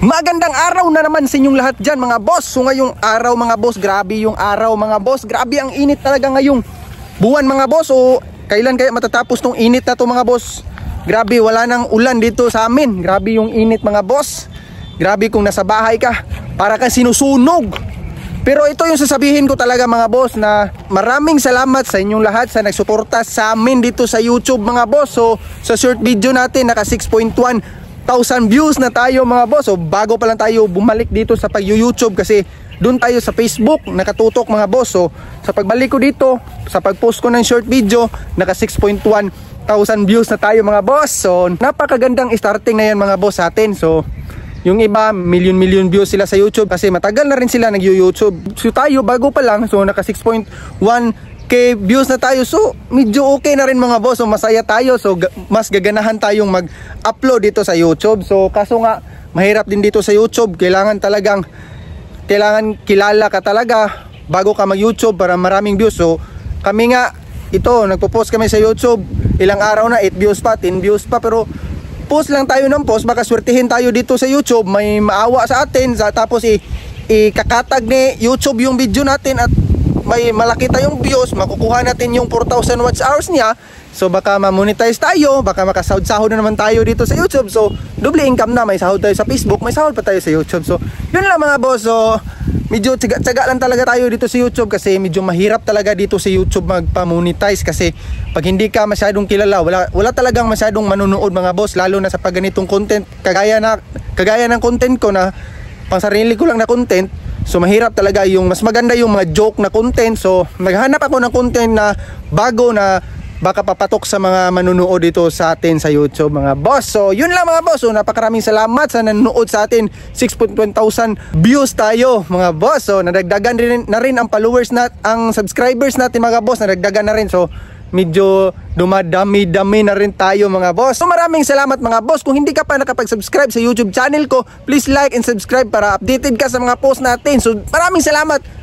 Magandang araw na naman sa inyong lahat dyan mga boss. So ngayong araw mga boss, grabe yung araw mga boss. Grabe ang init talaga ngayong buwan mga boss. O kailan kaya matatapos tong init na to mga boss? Grabe, wala nang ulan dito sa amin. Grabe yung init mga boss. Grabe kung nasa bahay ka, para kang sinusunog. Pero ito yung sasabihin ko talaga mga boss, na maraming salamat sa inyong lahat sa nagsuporta sa amin dito sa YouTube mga boss. So sa short video natin naka 6,100 views na tayo mga boss. So bago pa lang tayo bumalik dito sa pag-YouTube, kasi doon tayo sa Facebook nakatutok mga boss. So sa pagbalik ko dito, sa pag-post ko ng short video, naka 6,100 views na tayo mga boss. So napakagandang starting na yan mga boss sa atin. So yung iba, million views sila sa YouTube kasi matagal na rin sila nag-YouTube. So tayo, bago pa lang, so naka 6,100 views na tayo. So medyo okay na rin mga boss. So masaya tayo. So mas gaganahan tayong mag-upload dito sa YouTube. So kaso nga, mahirap din dito sa YouTube. Kailangan kilala ka talaga bago ka mag-YouTube para maraming views. So kami nga, ito, nagpo-post kami sa YouTube. Ilang araw na, 8 views pa, 10 views pa. Pero post lang tayo ng post, baka swertihin tayo dito sa YouTube, may maawa sa atin, tapos ikakatag ni YouTube yung video natin at may malaki tayong views, makukuha natin yung 4,000 watch hours niya. So baka ma-monetize tayo, baka makasahod-sahod na naman tayo dito sa YouTube. So double income na, may sahod tayo sa Facebook, may sahod pa tayo sa YouTube. So yun lang mga boss. So medyo tsaga lang talaga tayo dito sa YouTube, kasi medyo mahirap talaga dito sa YouTube magpa-monetize, kasi pag hindi ka masyadong kilala, wala talagang masyadong manonood mga boss, lalo na sa pag ganitong content kagaya ng content ko na pang sarili ko lang na content. So mahirap talaga, yung mas maganda yung mga joke na content. So maghanap ako ng content na bago, na baka papatok sa mga manunood dito sa atin sa YouTube mga boss. So yun lang mga boss. So napakaraming salamat sa nanonood sa atin. 6,100 views tayo mga boss. So nadagdagan na rin ang followers ang subscribers natin mga boss, nadagdagan na rin. So medyo dumadami-dami na rin tayo mga boss. So maraming salamat mga boss. Kung hindi ka pa nakapag-subscribe sa YouTube channel ko, please like and subscribe para updated ka sa mga post natin. So maraming salamat.